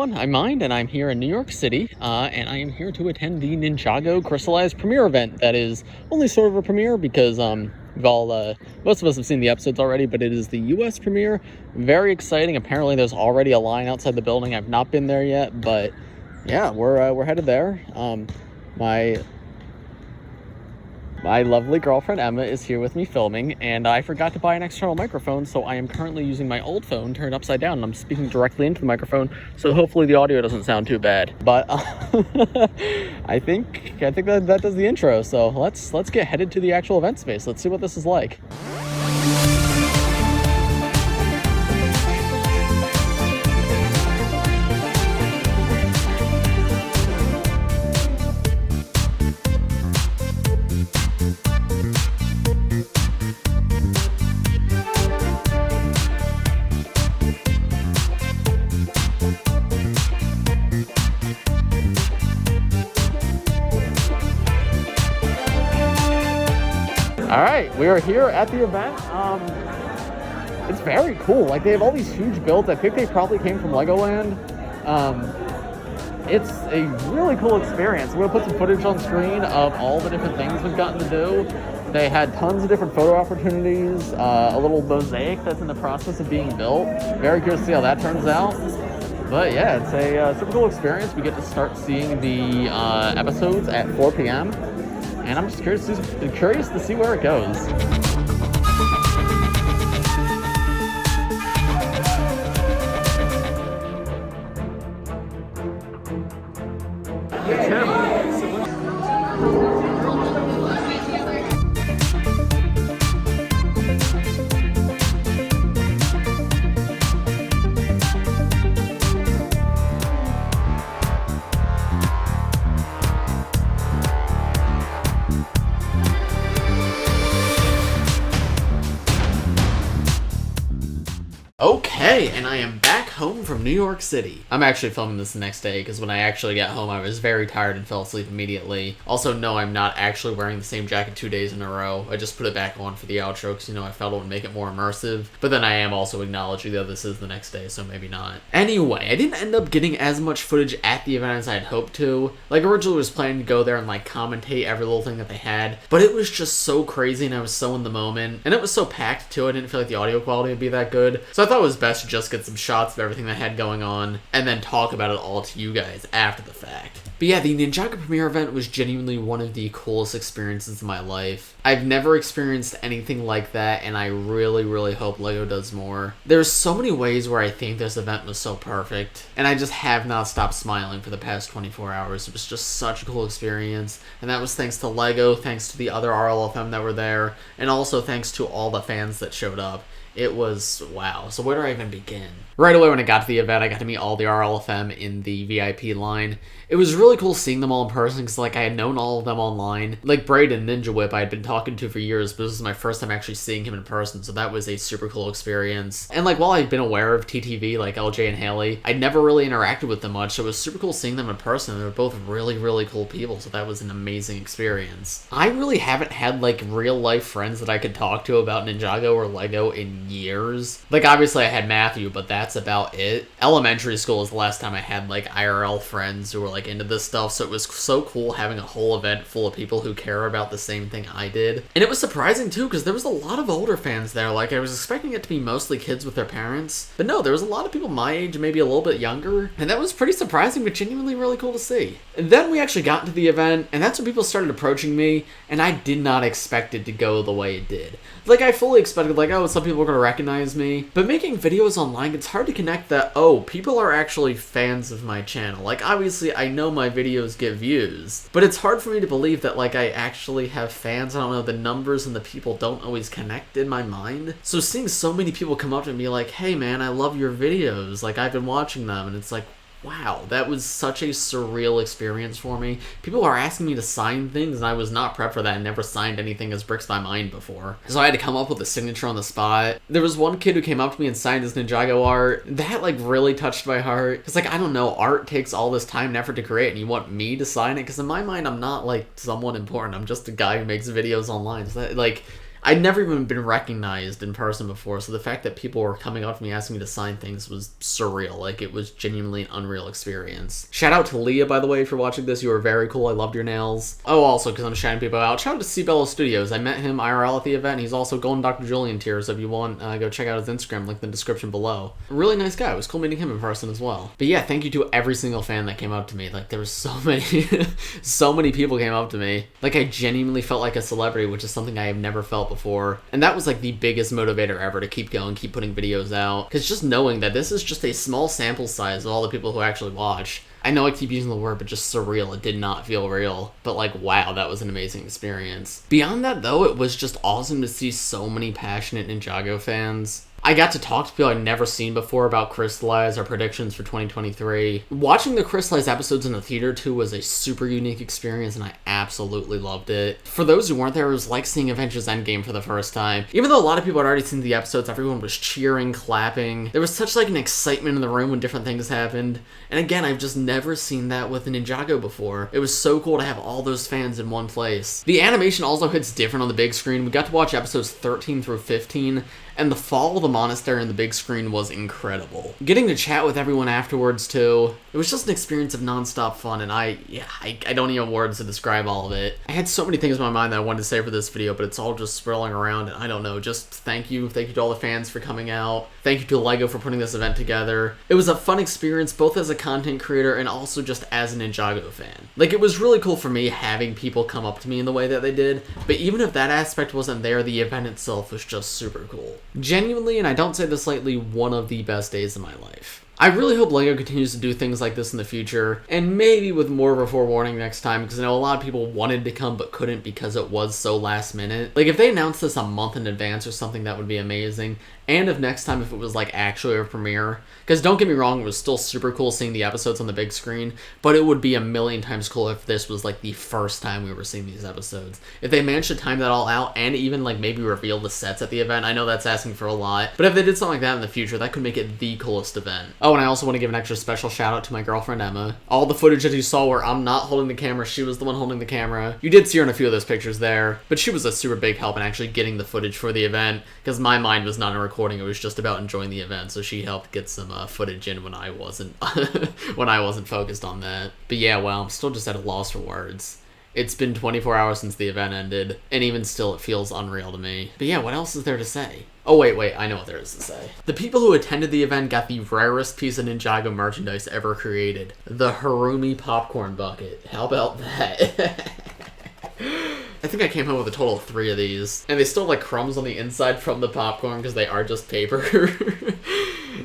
everyone, I'm Mind, and I'm here in New York City, and I am here to attend the Ninjago Crystalized Premiere event. That is only sort of a premiere because most of us have seen the episodes already, but it is the US premiere. Very exciting. Apparently there's already a line outside the building. I've not been there yet, but yeah, we're headed there. My lovely girlfriend Emma is here with me filming, and I forgot to buy an external microphone, so I am currently using my old phone turned upside down, and I'm speaking directly into the microphone, so hopefully the audio doesn't sound too bad. But I think that does the intro. So let's get headed to the actual event space. Let's see what this is like. All right, we are here at the event. It's very cool. Like, they have all these huge builds. I think they probably came from Legoland. It's a really cool experience. We're gonna put some footage on screen of all the different things we've gotten to do. They had tons of different photo opportunities, a little mosaic that's in the process of being built. Very curious to see how that turns out. But yeah, it's a super cool experience. We get to start seeing the episodes at 4 p.m. And I'm just curious to see where it goes. Okay, and I am back home from New York City. I'm actually filming this the next day because when I actually got home, I was very tired and fell asleep immediately. Also, no, I'm not actually wearing the same jacket 2 days in a row. I just put it back on for the outro because, I felt it would make it more immersive. But then I am also acknowledging that this is the next day, so maybe not. Anyway, I didn't end up getting as much footage at the event as I had hoped to. Like, originally was planning to go there and, commentate every little thing that they had. But it was just so crazy and I was so in the moment. And it was so packed, too. I didn't feel like the audio quality would be that good. So I thought it was best to just get some shots of everything that had going on and then talk about it all to you guys after the fact. But yeah, the Ninjago Premiere event was genuinely one of the coolest experiences of my life. I've never experienced anything like that, and I really, really hope LEGO does more. There's so many ways where I think this event was so perfect, and I just have not stopped smiling for the past 24 hours. It was just such a cool experience, and that was thanks to LEGO, thanks to the other RLFM that were there, and also thanks to all the fans that showed up. It was, wow. So where do I even begin? Right away when I got to the event, I got to meet all the RLFM in the VIP line. It was really cool seeing them all in person because, I had known all of them online. Like, Braden Ninja Whip, I had been talking to for years, but this was my first time actually seeing him in person, so that was a super cool experience. And, while I'd been aware of TTV, like LJ and Haley, I'd never really interacted with them much, so it was super cool seeing them in person. They were both really, really cool people, so that was an amazing experience. I really haven't had, real-life friends that I could talk to about Ninjago or LEGO in years. Obviously I had Matthew, but that's about it. Elementary school is the last time I had, IRL friends who were, into this stuff, so it was so cool having a whole event full of people who care about the same thing I did. And it was surprising, too, because there was a lot of older fans there. I was expecting it to be mostly kids with their parents, but no, there was a lot of people my age, maybe a little bit younger, and that was pretty surprising, but genuinely really cool to see. And then we actually got into the event, and that's when people started approaching me, and I did not expect it to go the way it did. I fully expected, oh, some people are going to recognize me, but making videos online, it's hard to connect that, oh, people are actually fans of my channel. Obviously, I know my videos get views, but it's hard for me to believe that, I actually have fans. I don't know, the numbers and the people don't always connect in my mind. So seeing so many people come up to me and be like, hey, man, I love your videos. I've been watching them, and it's wow, that was such a surreal experience for me. People are asking me to sign things, and I was not prepped for that. I never signed anything as Bricks by Mind before. So I had to come up with a signature on the spot. There was one kid who came up to me and signed his Ninjago art. That, really touched my heart. Because, I don't know, art takes all this time and effort to create, and you want me to sign it? Because in my mind, I'm not, someone important. I'm just a guy who makes videos online. So that, I'd never even been recognized in person before, so the fact that people were coming up to me asking me to sign things was surreal. Like, it was genuinely an unreal experience. Shout out to Leah, by the way, for watching this. You were very cool. I loved your nails. Oh, also, because I'm shouting people out, shout out to Cbello Studios. I met him IRL at the event. He's also Golden Dr. Julian tier, so if you want, go check out his Instagram, link in the description below. Really nice guy. It was cool meeting him in person as well. But yeah, thank you to every single fan that came up to me. Like, there was so many, so many people came up to me. Like, I genuinely felt like a celebrity, which is something I have never felt before. And that was like the biggest motivator ever to keep going, keep putting videos out. Because just knowing that this is just a small sample size of all the people who actually watch. I know I keep using the word, but just surreal. It did not feel real. But like, wow, that was an amazing experience. Beyond that, though, it was just awesome to see so many passionate Ninjago fans. I got to talk to people I'd never seen before about Crystalized, our predictions for 2023. Watching the Crystalized episodes in the theater, too, was a super unique experience, and I absolutely loved it. For those who weren't there, it was like seeing Avengers Endgame for the first time. Even though a lot of people had already seen the episodes, everyone was cheering, clapping. There was such like an excitement in the room when different things happened. And again, I've just never seen that with Ninjago before. It was so cool to have all those fans in one place. The animation also hits different on the big screen. We got to watch episodes 13 through 15, and the fall of the monastery on the big screen was incredible. Getting to chat with everyone afterwards, too, it was just an experience of non-stop fun, and I don't even have words to describe all of it. I had so many things in my mind that I wanted to say for this video, but it's all just swirling around, and I don't know, just thank you to all the fans for coming out. Thank you to LEGO for putting this event together. It was a fun experience, both as a content creator and also just as a Ninjago fan. Like, it was really cool for me having people come up to me in the way that they did, but even if that aspect wasn't there, the event itself was just super cool. Genuinely, and I don't say this lightly, one of the best days of my life. I really hope LEGO continues to do things like this in the future, and maybe with more of a forewarning next time, because I know a lot of people wanted to come but couldn't because it was so last minute. Like, if they announced this a month in advance or something, that would be amazing. And if next time, if it was like actually a premiere, because don't get me wrong, it was still super cool seeing the episodes on the big screen, but it would be a million times cooler if this was like the first time we were seeing these episodes. If they managed to time that all out and even like maybe reveal the sets at the event, I know that's asking for a lot, but if they did something like that in the future, that could make it the coolest event. Oh, and I also want to give an extra special shout out to my girlfriend Emma. All the footage that you saw where I'm not holding the camera, she was the one holding the camera. You did see her in a few of those pictures there, but she was a super big help in actually getting the footage for the event, because my mind was not in recording, it was just about enjoying the event, so she helped get some footage in when I wasn't when I wasn't focused on that. But yeah, well, I'm still just at a loss for words. It's been 24 hours since the event ended, and even still it feels unreal to me. But yeah, what else is there to say? Oh wait, I know what there is to say. The people who attended the event got the rarest piece of Ninjago merchandise ever created. The Harumi popcorn bucket. How about that? I think I came home with a total of 3 of these, and they still have like crumbs on the inside from the popcorn because they are just paper.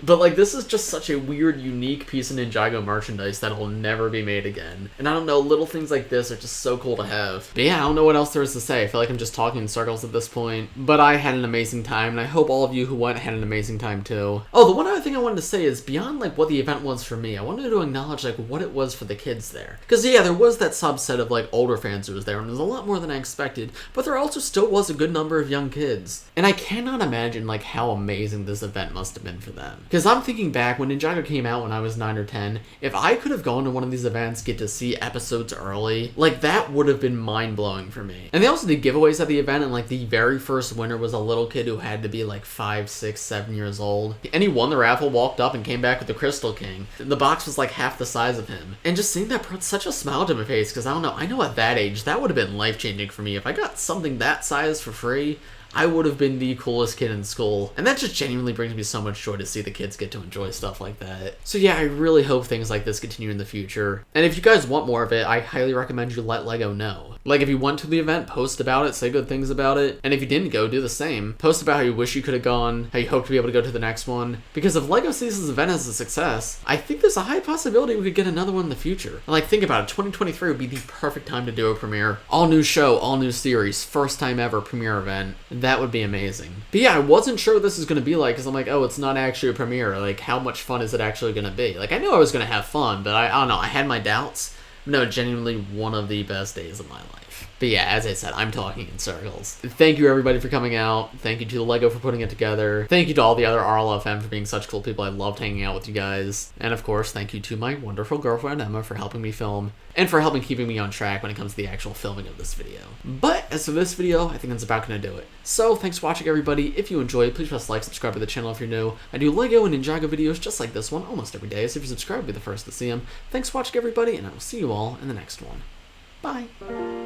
But like, this is just such a weird, unique piece of Ninjago merchandise that'll never be made again. And I don't know, little things like this are just so cool to have. But yeah, I don't know what else there is to say. I feel like I'm just talking in circles at this point. But I had an amazing time, and I hope all of you who went had an amazing time too. Oh, the one other thing I wanted to say is, beyond like what the event was for me, I wanted to acknowledge like what it was for the kids there. Because yeah, there was that subset of like older fans who was there, and there's a lot more than I expected, but there also still was a good number of young kids. And I cannot imagine like how amazing this event must have been for them. Because I'm thinking back when Ninjago came out when I was 9 or 10, if I could have gone to one of these events, get to see episodes early, like that would have been mind-blowing for me. And they also did giveaways at the event, and like the very first winner was a little kid who had to be like 5, 6, 7 years old. And he won the raffle, walked up, and came back with the Crystal King. The box was like half the size of him. And just seeing that brought such a smile to my face, because I don't know, I know at that age, that would have been life-changing for me. If I got something that size for free, I would have been the coolest kid in school. And that just genuinely brings me so much joy to see the kids get to enjoy stuff like that. So yeah, I really hope things like this continue in the future. And if you guys want more of it, I highly recommend you let LEGO know. Like, if you went to the event, post about it, say good things about it. And if you didn't go, do the same. Post about how you wish you could have gone, how you hope to be able to go to the next one. Because if LEGO sees this event as a success, I think there's a high possibility we could get another one in the future. And like, think about it, 2023 would be the perfect time to do a premiere. All new show, all new series, first time ever premiere event. That would be amazing. But yeah, I wasn't sure what this is going to be like, because I'm like, oh, it's not actually a premiere. Like, how much fun is it actually going to be? Like, I knew I was going to have fun, but I don't know, I had my doubts. No, genuinely one of the best days of my life. But yeah, as I said, I'm talking in circles. Thank you everybody for coming out. Thank you to the LEGO for putting it together. Thank you to all the other RLFM for being such cool people. I loved hanging out with you guys. And of course, thank you to my wonderful girlfriend Emma for helping me film and for helping keeping me on track when it comes to the actual filming of this video. But as for this video, I think that's about gonna do it. So thanks for watching everybody. If you enjoyed, please press like, subscribe to the channel if you're new. I do LEGO and Ninjago videos just like this one almost every day, so if you subscribe, be the first to see them. Thanks for watching everybody, and I will see you all in the next one. Bye.